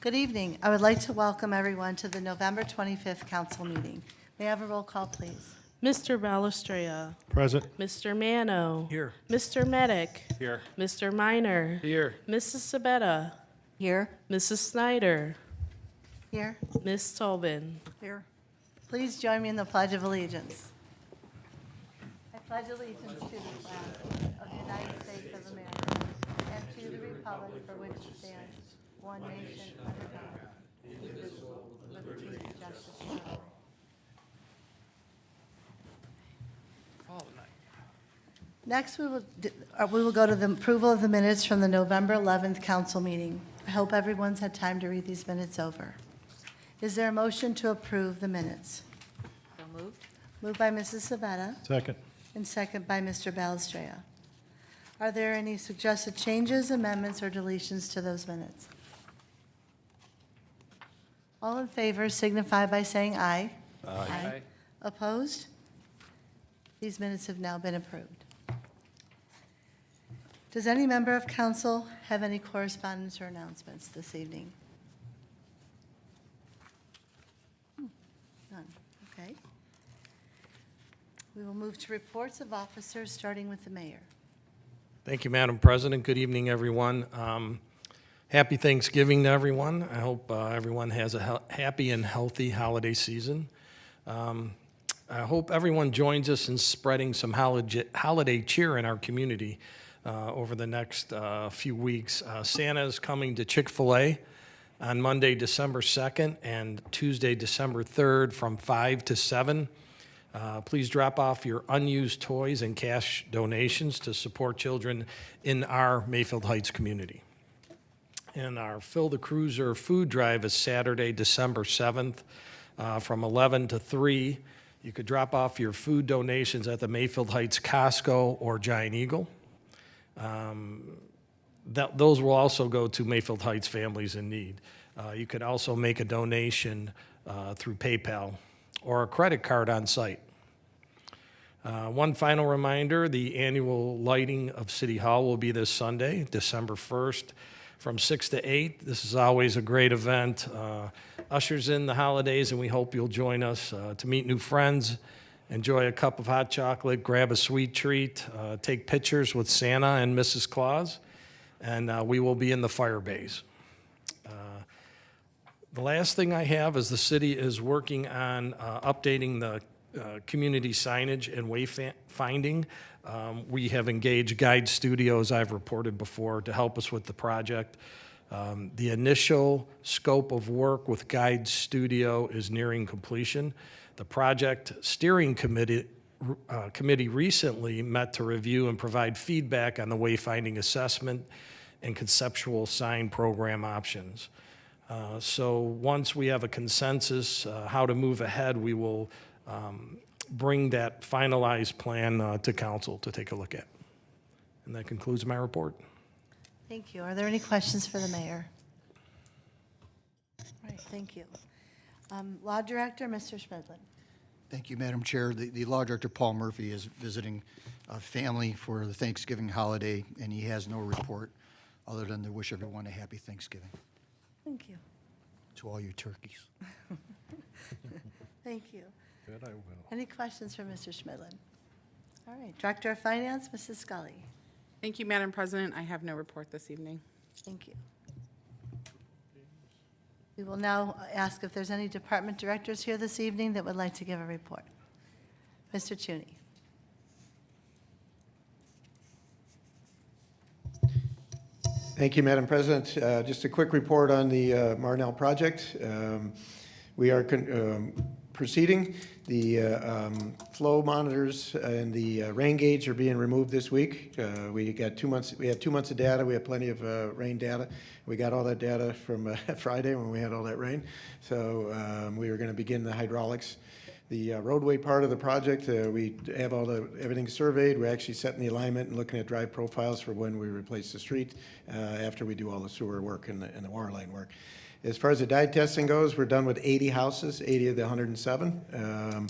Good evening. I would like to welcome everyone to the November 25th council meeting. May I have a roll call, please? Mr. Balestria. Present. Mr. Mano. Here. Mr. Medic. Here. Mr. Minor. Here. Mrs. Sabetta. Here. Mrs. Snyder. Here. Miss Tobin. Here. Please join me in the Pledge of Allegiance. I pledge allegiance to the flag of the United States of America and to the republic for which it stands, one nation under God, indivisible, with liberty and justice for all. Next, we will go to the approval of the minutes from the November 11th council meeting. I hope everyone's had time to read these minutes over. Is there a motion to approve the minutes? So moved. Moved by Mrs. Sabetta Second. and second by Mr. Balestria. Are there any suggested changes, amendments, or deletions to those minutes? All in favor signify by saying aye. Aye. Opposed? These minutes have now been approved. Does any member of council have any correspondence or announcements this evening? None. Okay. We will move to reports of officers, starting with the mayor. Thank you, Madam President. Good evening, everyone. Happy Thanksgiving to everyone. I hope everyone has a happy and healthy holiday season. I hope everyone joins us in spreading some holiday cheer in our community over the next few weeks. Santa is coming to Chick-fil-A on Monday, December 2nd, and Tuesday, December 3rd from 5 to 7. Please drop off your unused toys and cash donations to support children in our Mayfield Heights community. And our Fill the Cruiser food drive is Saturday, December 7th from 11 to 3. You could drop off your food donations at the Mayfield Heights Costco or Giant Eagle. Those will also go to Mayfield Heights families in need. You could also make a donation through PayPal or a credit card on site. One final reminder, the annual lighting of City Hall will be this Sunday, December 1st, from 6 to 8. This is always a great event. Ushers in the holidays, and we hope you'll join us to meet new friends, enjoy a cup of hot chocolate, grab a sweet treat, take pictures with Santa and Mrs. Claus, and we will be in the fire bays. The last thing I have is the city is working on updating the community signage and wayfinding. We have engaged Guide Studios, I've reported before, to help us with the project. The initial scope of work with Guide Studio is nearing completion. The project steering committee recently met to review and provide feedback on the wayfinding assessment and conceptual sign program options. So once we have a consensus how to move ahead, we will bring that finalized plan to council to take a look at. And that concludes my report. Thank you. Are there any questions for the mayor? All right, thank you. Law Director, Mr. Schmidlin. Thank you, Madam Chair. The Law Director, Paul Murphy, is visiting a family for the Thanksgiving holiday, and he has no report other than to wish everyone a happy Thanksgiving. Thank you. To all your turkeys. Thank you. Good, I will. Any questions for Mr. Schmidlin? All right, Director of Finance, Mrs. Scully. Thank you, Madam President. I have no report this evening. Thank you. We will now ask if there's any department directors here this evening that would like to give a report. Mr. Cheney. Thank you, Madam President. Just a quick report on the Marnell project. We are proceeding. The flow monitors and the rain gauge are being removed this week. We got 2 months. We had 2 months of data. We have plenty of rain data. We got all that data from Friday when we had all that rain. So we are going to begin the hydraulics. The roadway part of the project, we have everything surveyed. We're actually setting the alignment and looking at drive profiles for when we replace the street after we do all the sewer work and the water line work. As far as the dye testing goes, we're done with 80 houses, 80 of the 107.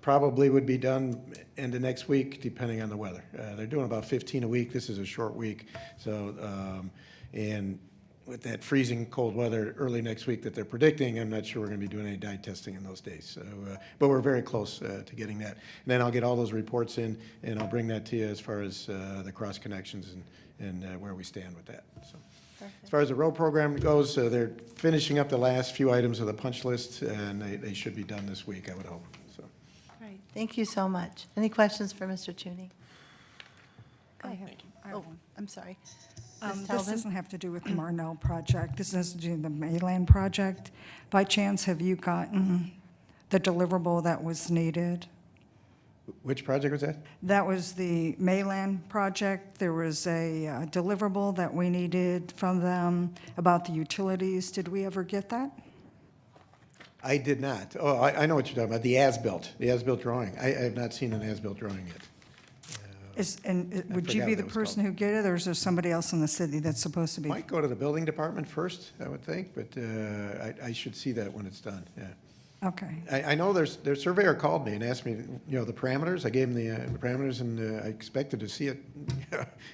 Probably would be done end of next week, depending on the weather. They're doing about 15 a week. This is a short week. So And with that freezing cold weather early next week that they're predicting, I'm not sure we're going to be doing any dye testing in those days. So, but we're very close to getting that. And then I'll get all those reports in, and I'll bring that to you as far as the cross connections and where we stand with that. So, as far as the road program goes, they're finishing up the last few items of the punch list, and they should be done this week, I would hope. So, Great, thank you so much. Any questions for Mr. Tooney? I have Oh, one. I'm sorry. This Ms. Talbot? doesn't have to do with the Marnell project. This has to do with the Mayland project. By chance, have you gotten the deliverable that was needed? which project was that? That was the Mayland project. There was a deliverable that we needed from them about the utilities. Did we ever get that? I did not. Oh, I know what you're talking about, the as-built drawing. I have not seen an as-built drawing yet. Would you forgot be what the that was person who get it, or is there somebody else in the city that's supposed to be? Might go to the building department first, I would think, but I should see that when it's done, yeah. Okay. I know their surveyor called me and asked me, the parameters. I gave him the parameters, and I expected to see it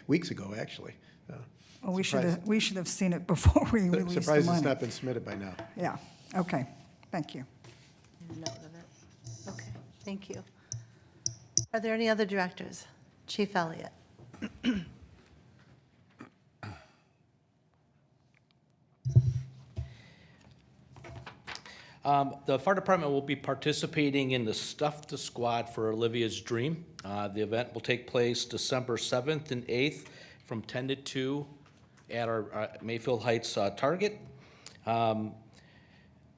weeks ago, actually. Well, we Surprised. should have seen it before we released the Surprised it's money. not been submitted by now. Yeah, okay, thank you. Note of it. Okay, thank you. Are there any other directors? Chief Elliott. The fire department will be participating in the Stuff the Squad for Olivia's Dream. The event will take place December 7th and 8th from 10 to 2 at our Mayfield Heights Target.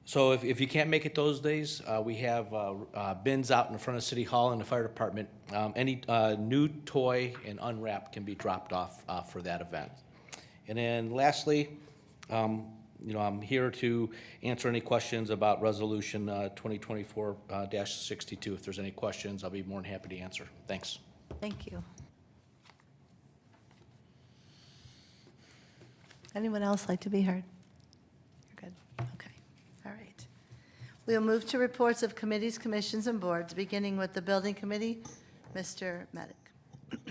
So if you can't make it those days, we have bins out in front of City Hall and the fire department. Any new toy and unwrapped can be dropped off for that event. And then lastly, I'm here to answer any questions about Resolution 2024-62. If there's any questions, I'll be more than happy to answer. Thanks. Thank you. Anyone else like to be heard? You're good. Okay. All right. We'll move to reports of committees, commissions, and boards, beginning with the Building Committee. Mr. Medic.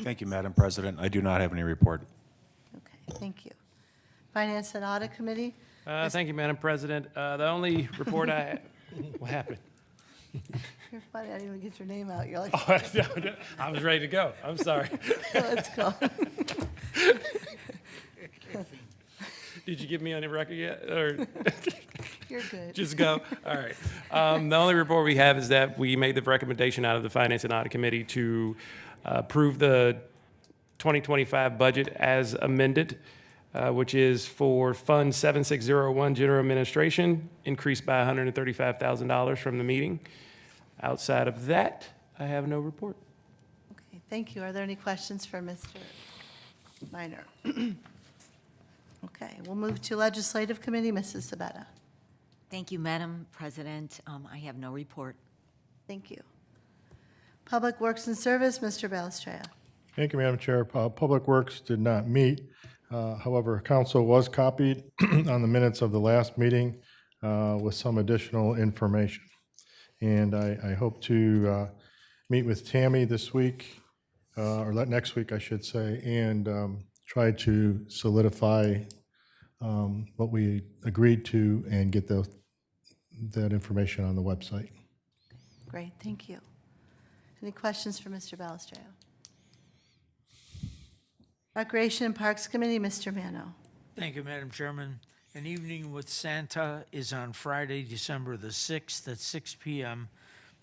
Thank you, Madam President. I do not have any report. Okay, thank you. Finance and Audit Committee. Thank you, Madam President. The only report what happened? You're funny, I didn't even get your name out. You're like, I was ready to go. I'm sorry. let's go. Did you get me on the record yet? Or You're good. just go? All right. The only report we have is that we made the recommendation out of the Finance and Audit Committee to approve the 2025 budget as amended, which is for Fund 7601 General Administration, increased by $135,000 from the meeting. Outside of that, I have no report. Okay, thank you. Are there any questions for Mr. Minor? Okay, we'll move to Legislative Committee. Mrs. Sabetta. Thank you, Madam President. I have no report. Thank you. Public Works and Service, Mr. Balestria. Thank you, Madam Chair. Public Works did not meet. However, council was copied on the minutes of the last meeting with some additional information. And I hope to meet with Tammy this week, or next week, I should say, and try to solidify what we agreed to and get that information on the website. Great, thank you. Any questions for Mr. Balestria? Recreation and Parks Committee, Mr. Mano. Thank you, Madam Chairman. An Evening with Santa is on Friday, December the 6th at 6 p.m.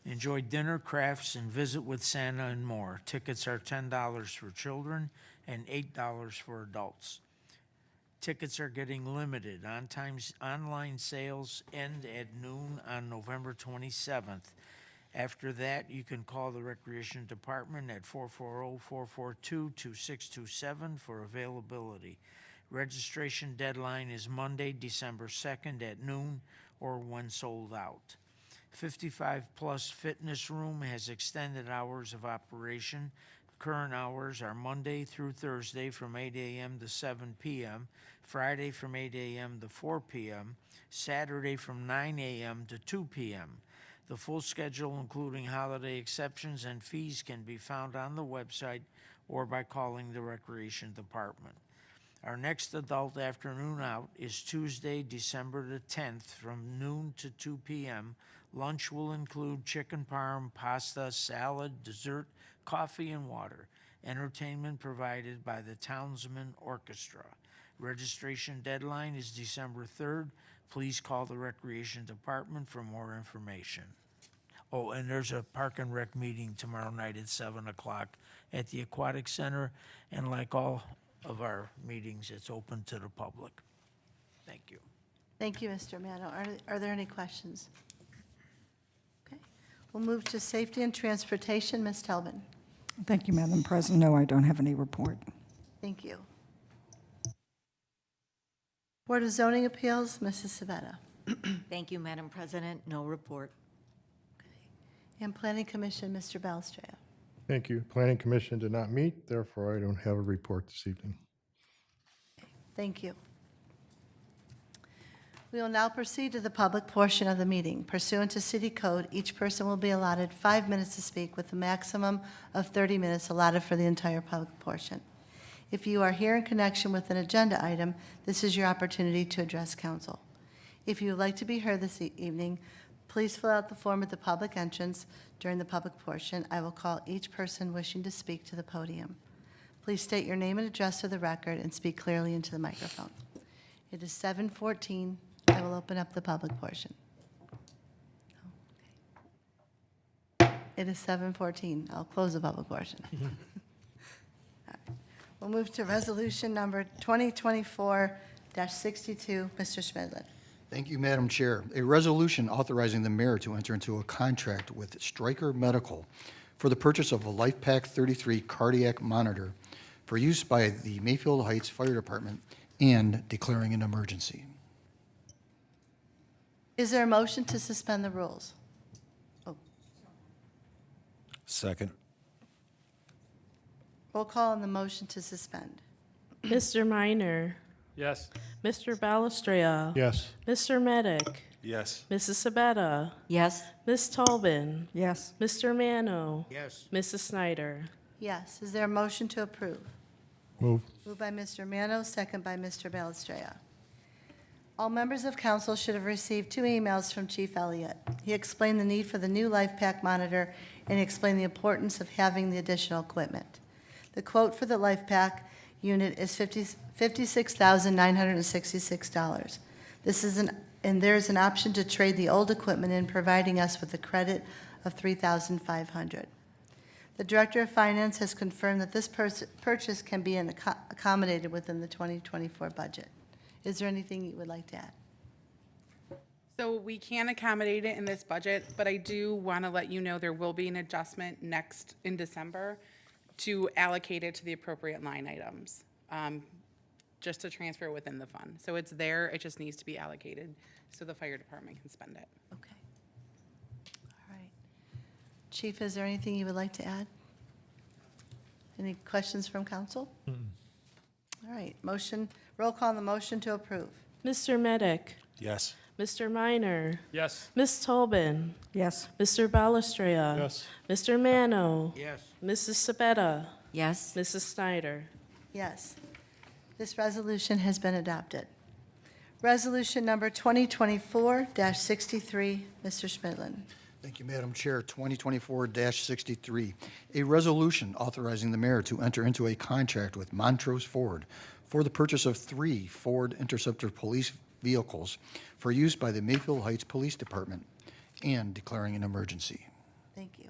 Enjoy dinner, crafts, and visit with Santa and more. Tickets are $10 for children and $8 for adults. Tickets are getting limited. Online sales end at noon on November 27th. After that, you can call the Recreation Department at 440-442-2627 for availability. Registration deadline is Monday, December 2nd at noon or when sold out. 55-plus Fitness Room has extended hours of operation. Current hours are Monday through Thursday from 8 a.m. to 7 p.m., Friday from 8 a.m. to 4 p.m., Saturday from 9 a.m. to 2 p.m. The full schedule, including holiday exceptions and fees, can be found on the website or by calling the Recreation Department. Our next adult afternoon out is Tuesday, December the 10th, from noon to 2 p.m. Lunch will include chicken parm, pasta, salad, dessert, coffee, and water. Entertainment provided by the Townsend Orchestra. Registration deadline is December 3rd. Please call the Recreation Department for more information. Oh, and there's a Park and Rec meeting tomorrow night at 7 o'clock at the Aquatic Center. And like all of our meetings, it's open to the public. Thank you. Thank you, Mr. Mano. Are there any questions? Okay. We'll move to safety and transportation. Ms. Tobin. Thank you, Madam President. No, I don't have any report. Thank you. Board of Zoning Appeals, Mrs. Sabetta. Thank you, Madam President. No report. And Planning Commission, Mr. Balestria. Thank you. Planning Commission did not meet, therefore I don't have a report this evening. Thank you. We will now proceed to the public portion of the meeting. Pursuant to City Code, each person will be allotted 5 minutes to speak with a maximum of 30 minutes allotted for the entire public portion. If you are here in connection with an agenda item, this is your opportunity to address council. If you would like to be heard this evening, please fill out the form at the public entrance during the public portion. I will call each person wishing to speak to the podium. Please state your name and address for the record and speak clearly into the microphone. It is 7:14. I will open up the public portion. Okay. It is 7:14. I'll close the public portion. All right. We'll move to resolution number 2024-62. Mr. Schmidlin. Thank you, Madam Chair. A resolution authorizing the mayor to enter into a contract with Stryker Medical for the purchase of a LifePak 33 cardiac monitor for use by the Mayfield Heights Fire Department and declaring an emergency. Is there a motion to suspend the rules? Oh, Second. roll call on the motion to suspend. Mr. Minor, Yes. Mr. Balestria. Yes. Mr. Medic, Yes. Mrs. Sabetta, Yes. Ms. Tobin, Yes. Mr. Mano, Yes. Mrs. Snyder. Yes. Is there a motion to approve? Move. Moved by Mr. Mano, second by Mr. Balestria. All members of council should have received 2 emails from Chief Elliott. He explained the need for the new LifePak monitor and he explained the importance of having the additional equipment. The quote for the LifePak unit is $56,966. There is an option to trade the old equipment in, providing us with a credit of $3,500. The Director of Finance has confirmed that this purchase can be accommodated within the 2024 budget. Is there anything you would like to add? So we can accommodate it in this budget, but I do want to let you know there will be an adjustment in December to allocate it to the appropriate line items, just to transfer within the fund. So it's there, it just needs to be allocated so the fire department can spend it. Okay. All right. Chief, is there anything you would like to add? Any questions from council? All right, roll call on the motion to approve. Mr. Medic, Yes. Mr. Minor, Yes. Ms. Tobin, Yes. Mr. Balestria. Yes. Mr. Mano, Yes. Mrs. Sabetta, Yes. Mrs. Snyder. Yes. This resolution has been adopted. Resolution number 2024-63, Mr. Schmidlin. Thank you, Madam Chair. 2024-63, a resolution authorizing the mayor to enter into a contract with Montrose Ford for the purchase of 3 Ford Interceptor police vehicles for use by the Mayfield Heights Police Department and declaring an emergency. Thank you.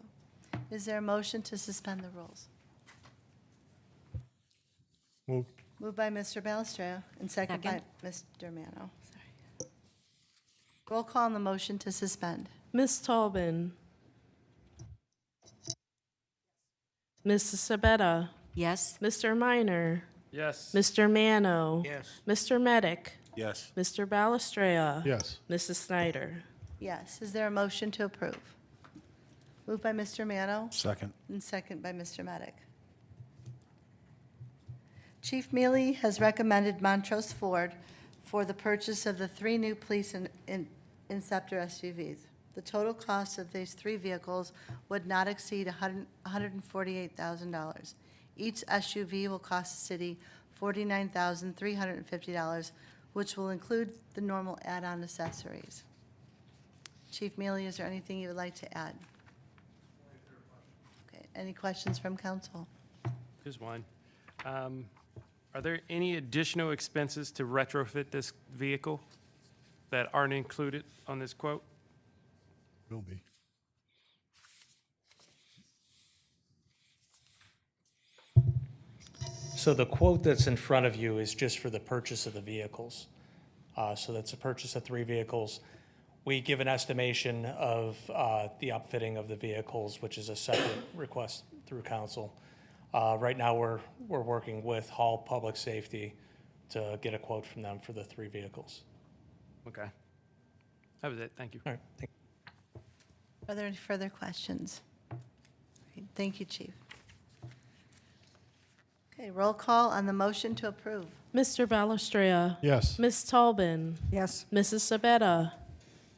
Is there a motion to suspend the rules? Move. Moved by Mr. Balestria and second by Mr. Mano. Sorry. Roll call on the motion to suspend. Ms. Tobin, Mrs. Sabetta, Yes. Mr. Minor, Yes. Mr. Mano, Yes. Mr. Medic, Yes. Mr. Balestria. Yes. Mrs. Snyder. Yes. Is there a motion to approve? Moved by Mr. Mano Second. and second by Mr. Medic. Chief Mealy has recommended Montrose Ford for the purchase of the 3 new police Interceptor SUVs. The total cost of these 3 vehicles would not exceed $148,000. Each SUV will cost the city $49,350, which will include the normal add-on accessories. Chief Mealy, is there anything you would like to add? Okay, any questions from council? Just one. Are there any additional expenses to retrofit this vehicle that aren't included on this quote? Will be. So the quote that's in front of you is just for the purchase of the vehicles. So that's a purchase of 3 vehicles. We give an estimation of the upfitting of the vehicles, which is a separate request through council. Right now, we're working with Hall Public Safety to get a quote from them for the 3 vehicles. Okay. That was it. Thank you. All right, thank Are there any further questions? Great, thank you, Chief. Okay, roll call on the motion to approve. Mr. Balestria. Yes. Ms. Tolbin. Yes. Mrs. Sabetta.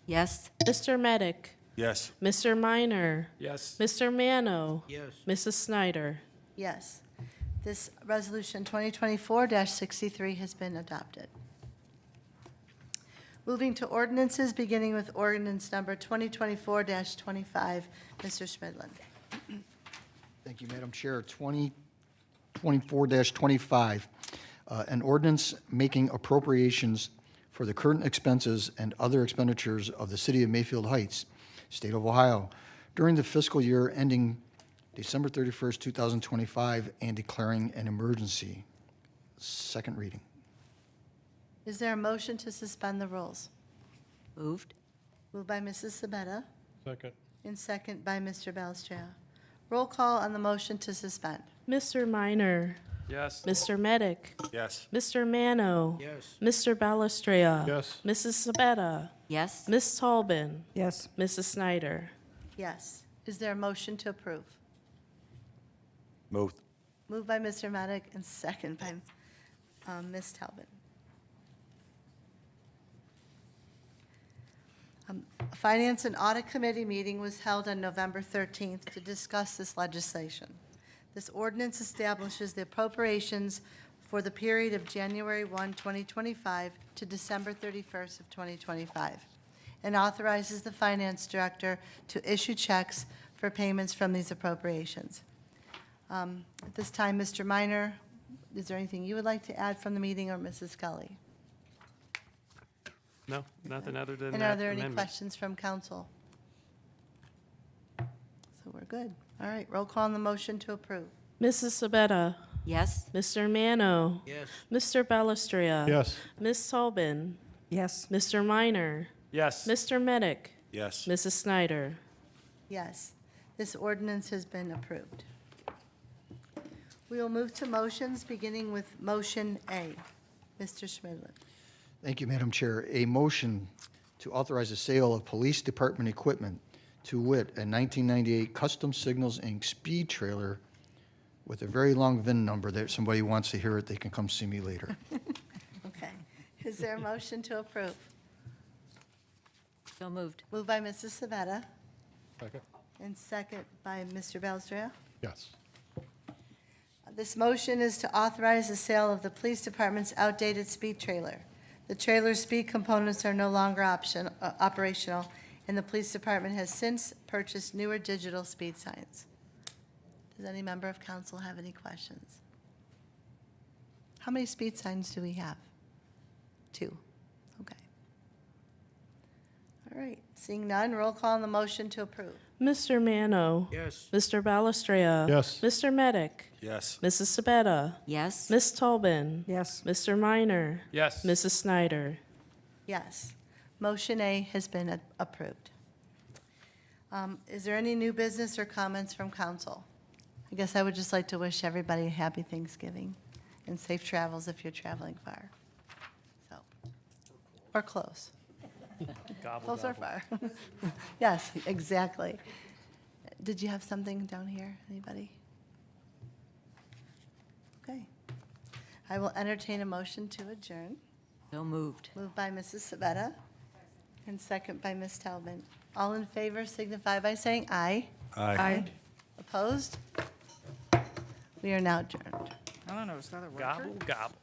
Yes. Mr. Medic. Yes. Mr. Minor. Yes. Mr. Mano. Yes. Mrs. Snyder. Yes. This resolution 2024-63 has been adopted. Moving to ordinances, beginning with ordinance number 2024-25. Mr. Schmidlin. Thank you, Madam Chair. 2024-25, an ordinance making appropriations for the current expenses and other expenditures of the City of Mayfield Heights, State of Ohio, during the fiscal year ending December 31st, 2025, and declaring an emergency. Second reading. Is there a motion to suspend the rules? Moved. Moved by Mrs. Sabetta Second. and second by Mr. Balestria. Roll call on the motion to suspend. Mr. Minor. Yes. Mr. Medic. Yes. Mr. Mano. Yes. Mr. Balestria. Yes. Mrs. Sabetta. Yes. Ms. Tolbin. Yes. Mrs. Snyder. Yes. Is there a motion to approve? Moved. Moved by Mr. Maddock and second by Ms. Talbot. A Finance and Audit Committee meeting was held on November 13th to discuss this legislation. This ordinance establishes the appropriations for the period of January 1, 2025 to December 31st of 2025, and authorizes the Finance Director to issue checks for payments from these appropriations. At this time, Mr. Minor, is there anything you would like to add from the meeting, or Mrs. Scully? No, nothing other than And that are there any amendment. questions from council? So we're good. All right, roll call on the motion to approve. Mrs. Sabetta. Yes. Mr. Mano. Yes. Mr. Balestria. Yes. Ms. Tolbin. Yes. Mr. Minor. Yes. Mr. Medic. Yes. Mrs. Snyder. Yes, this ordinance has been approved. We will move to motions, beginning with motion A. Mr. Schmidlin. Thank you, Madam Chair. A motion to authorize the sale of police department equipment, to wit, a 1998 Custom Signals Inc. speed trailer with a very long VIN number that if somebody wants to hear it, they can come see me later. Okay, is there a motion to approve? So moved. Moved by Mrs. Sabetta Second. and second by Mr. Belstria. Yes. This motion is to authorize the sale of the police department's outdated speed trailer. The trailer's speed components are no longer operational, and the police department has since purchased newer digital speed signs. Does any member of council have any questions? How many speed signs do we have? 2. Okay. All right, seeing none, roll call on the motion to approve. Mr. Mano. Yes. Mr. Balestria. Yes. Mr. Medic. Yes. Mrs. Sabetta. Yes. Ms. Tolbin. Yes. Mr. Minor. Yes. Mrs. Snyder. Yes. Motion A has been approved. Is there any new business or comments from council? I guess I would just like to wish everybody a happy Thanksgiving and safe travels if you're traveling far. So, or close. Gobble, Close or gobble. far. Yes, exactly. Did you have something down here, anybody? Okay. I will entertain a motion to adjourn. So moved. Moved by Mrs. Sabetta and second by Ms. Talbot. All in favor signify by saying aye. Aye. Opposed? We are now adjourned. I don't know, is that a record? Gobble, gobble.